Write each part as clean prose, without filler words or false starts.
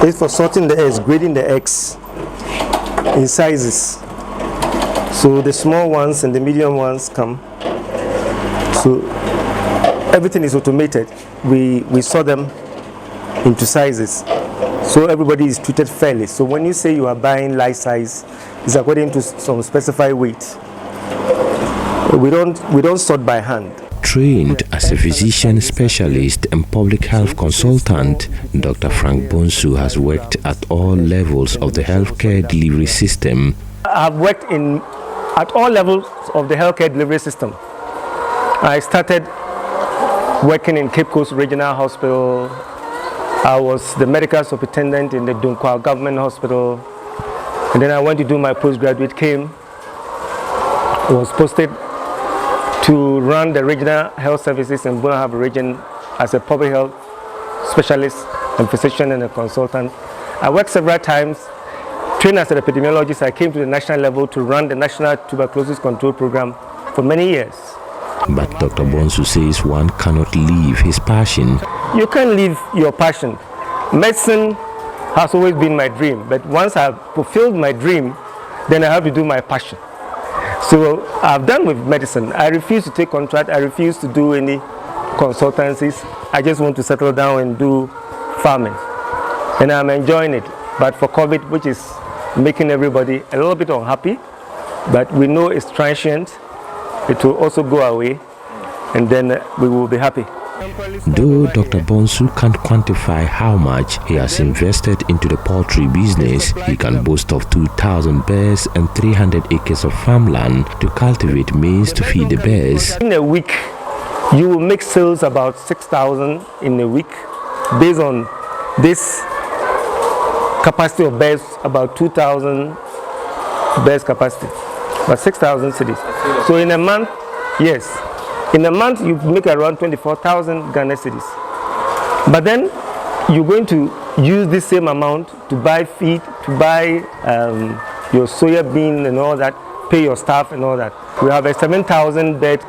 It's for sorting the eggs, grading the eggs in sizes. So the small ones and the medium ones come. So everything is automated. We sort them into sizes. So everybody is treated fairly. So when you say you are buying light size, it's according to some specified weight. We don't sort by hand. Trained as a physician specialist and public health consultant, Dr. Frank Bonsu has worked at all levels of the healthcare delivery system. I've worked at all levels of the healthcare delivery system. I started working in Cape Coast Regional Hospital. I was the medical superintendent in the Dunkwa Government Hospital. And then I went to do my postgraduate CAME. I was posted to run the regional health services in Bono Harbour region as a public health specialist and physician and a consultant. I worked several times. Trained as an epidemiologist, I came to the national level to run the National Tuberculosis Control Program for many years. But Dr. Bonsu says one cannot leave his passion. You can't leave your passion. Medicine has always been my dream, but once I've fulfilled my dream, then I have to do my passion. So I've done with medicine. I refuse to take contract. I refuse to do any consultancies. I just want to settle down and do farming. And I'm enjoying it. But for COVID, which is making everybody a little bit unhappy, but we know it's transient, it will also go away, and then we will be happy. Though Dr. Bonsu can't quantify how much he has invested into the poultry business, he can boast of 2,000 birds and 300 acres of farmland to cultivate maize to feed the birds. In a week, you will make sales about 6,000 in a week, based on this capacity of birds, about 2,000 birds capacity, about 6,000 cities. So in a month, yes, in a month you make around 24,000 Ghana cedis. But then you're going to use this same amount to buy feed, to buy your soya bean and all that, pay your staff and all that. We have a 7,000 bed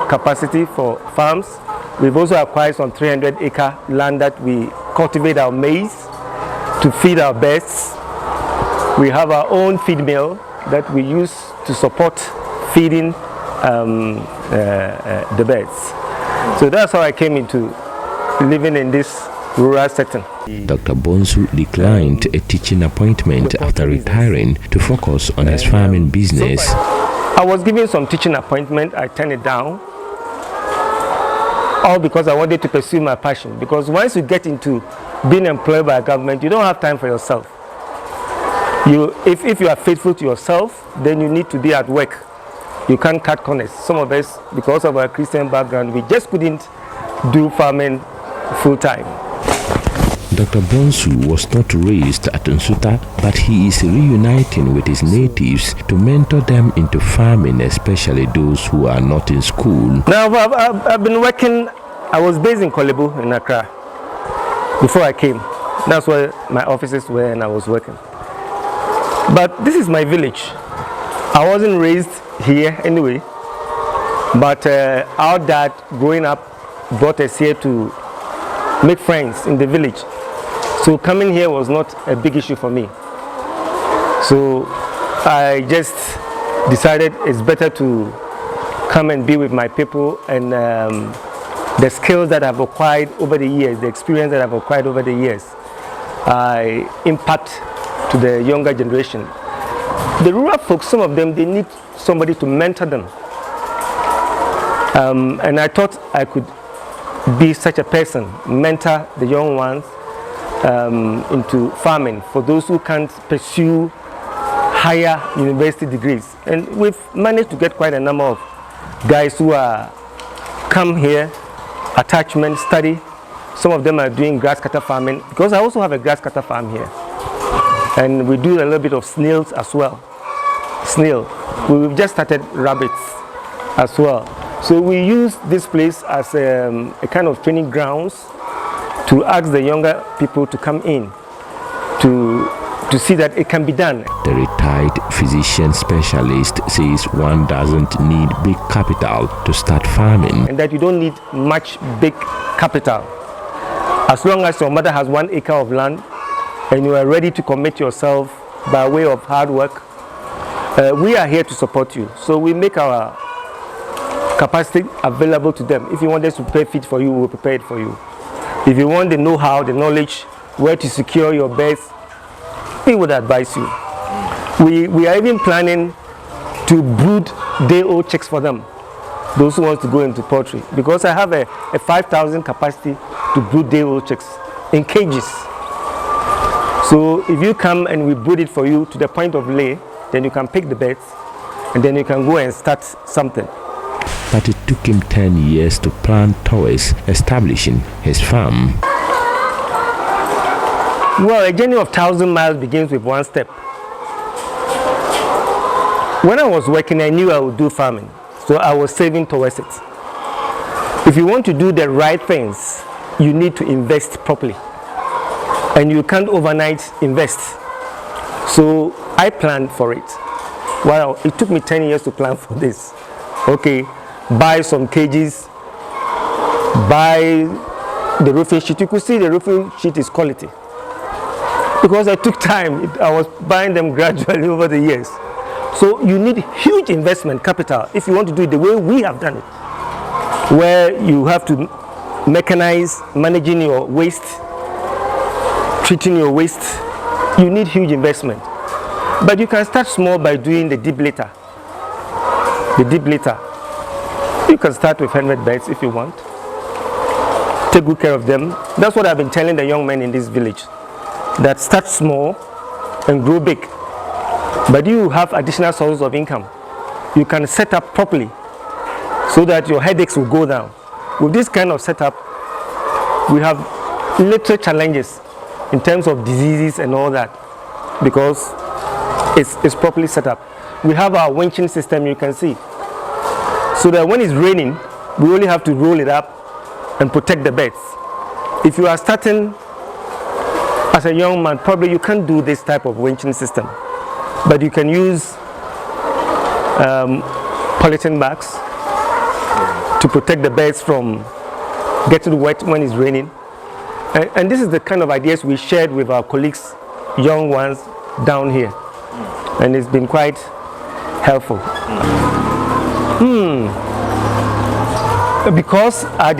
capacity for farms. We've also acquired some 300-acre land that we cultivate our maize to feed our birds. We have our own feed mill that we use to support feeding the birds. So that's how I came into living in this rural setting. Dr. Bonsu declined a teaching appointment after retiring to focus on his farming business. I was given some teaching appointment. I turned it down, all because I wanted to pursue my passion. Because once you get into being employed by a government, you don't have time for yourself. If you are faithful to yourself, then you need to be at work. You can't cut corners. Some of us, because of our Christian background, we just couldn't do farming full time. Dr. Bonsu was not raised at Nsuta, but he is reuniting with his natives to mentor them into farming, especially those who are not in school. Now, I've been working. I was based in Korle Bu in Accra before I came. That's where my offices were and I was working. But this is my village. I wasn't raised here anyway, but our dad growing up brought us here to make friends in the village. So coming here was not a big issue for me. So I just decided it's better to come and be with my people, and the skills that I've acquired over the years, the experience that I've acquired over the years, I impact to the younger generation. The rural folks, some of them, they need somebody to mentor them. And I thought I could be such a person, mentor the young ones into farming for those who can't pursue higher university degrees. And we've managed to get quite a number of guys who are come here, attachment, study. Some of them are doing grass cutter farming, because I also have a grass cutter farm here. And we do a little bit of snails as well. Snail. We've just started rabbits as well. So we use this place as a kind of training grounds to ask the younger people to come in to see that it can be done. The retired physician specialist says one doesn't need big capital to start farming. And that you don't need much big capital. As long as your mother has 1 acre of land and you are ready to commit yourself by way of hard work, we are here to support you. So we make our capacity available to them. If you want us to prepare feed for you, we'll prepare it for you. If you want the know-how, the knowledge, where to secure your birds, we would advise you. We are even planning to brood day-old chicks for them, those who want to go into poultry, because I have a 5,000 capacity to brood day-old chicks in cages. So if you come and we brood it for you to the point of lay, then you can pick the birds and then you can go and start something. But it took him 10 years to plan towards establishing his farm. Well, a journey of 1,000 miles begins with one step. When I was working, I knew I would do farming, so I was saving towards it. If you want to do the right things, you need to invest properly, and you can't overnight invest. So I planned for it. Well, it took me 10 years to plan for this. Okay, buy some cages, buy the roofing sheet. You could see the roofing sheet is quality, because I took time. I was buying them gradually over the years. So you need huge investment capital if you want to do it the way we have done it, where you have to mechanize, managing your waste, treating your waste. You need huge investment. But you can start small by doing the deep litter. The deep litter. You can start with 100 birds if you want. Take good care of them. That's what I've been telling the young men in this village, that start small and grow big. But you have additional sources of income. You can set up properly so that your headaches will go down. With this kind of setup, we have little challenges in terms of diseases and all that, because it's properly set up. We have our winching system, you can see, so that when it's raining, we only have to roll it up and protect the birds. If you are starting as a young man, probably you can't do this type of winching system, but you can use polythene bags to protect the birds from getting wet when it's raining. And this is the kind of ideas we shared with our colleagues, young ones down here, and it's been quite helpful. Because I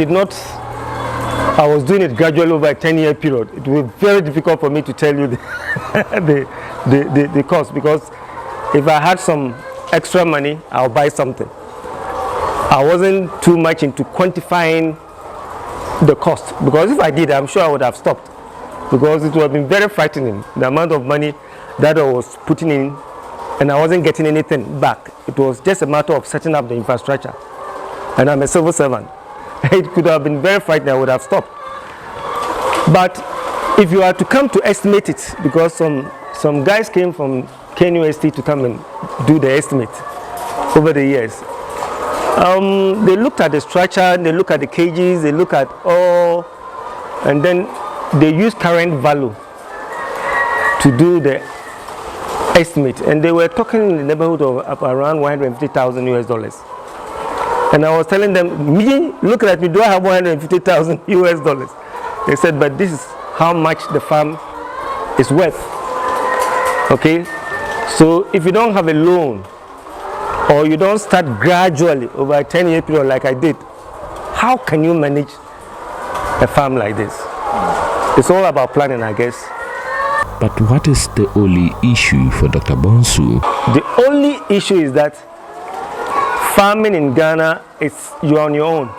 was doing it gradually over a 10-year period, it was very difficult for me to tell you the cost, because if I had some extra money, I'll buy something. I wasn't too much into quantifying the cost, because if I did, I'm sure I would have stopped, because it would have been very frightening, the amount of money that I was putting in and I wasn't getting anything back. It was just a matter of setting up the infrastructure, and I'm a civil servant. It could have been very frightening, I would have stopped. But if you are to come to estimate it, because some guys came from KNUST to come and do the estimate over the years, they looked at the structure, they look at the cages, they look at all, and then they use current value to do the estimate, and they were talking in the neighborhood of around $150,000 US. And I was telling them, me, look at me, do I have $150,000 US? They said, but this is how much the farm is worth. Okay, so if you don't have a loan, or you don't start gradually over a 10-year period like I did, how can you manage a farm like this? It's all about planning, I guess. But what is the only issue for Dr. Bonsu? The only issue is that farming in Ghana, you're on your own.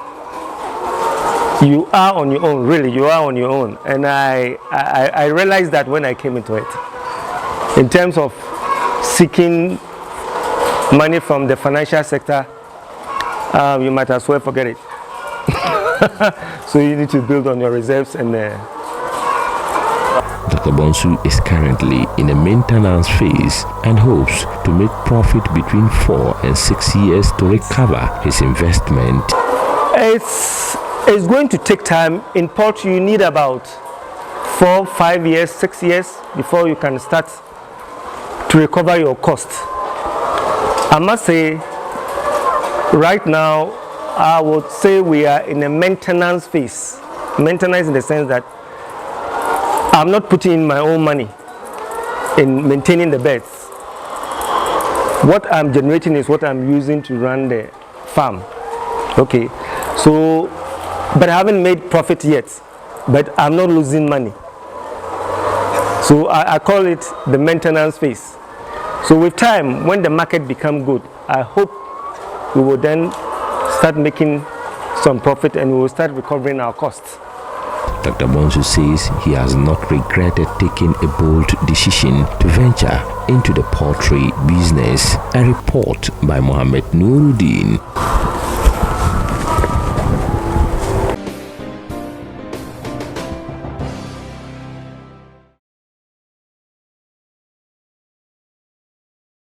You are on your own, really, you are on your own. And I realized that when I came into it. In terms of seeking money from the financial sector, you might as well forget it. So you need to build on your reserves. And Dr. Bonsu is currently in a maintenance phase and hopes to make profit between 4 and 6 years to recover his investment. It's going to take time. In poultry, you need about 4, 5 years, 6 years before you can start to recover your cost. I must say, right now, I would say we are in a maintenance phase. Maintenance in the sense that I'm not putting in my own money in maintaining the birds. What I'm generating is what I'm using to run the farm. Okay, so, but I haven't made profit yet, but I'm not losing money. So I call it the maintenance phase. So with time, when the market becomes good, I hope we will then start making some profit and we will start recovering our costs. Dr. Bonsu says he has not regretted taking a bold decision to venture into the poultry business. A report by Mohammed Nurudeen.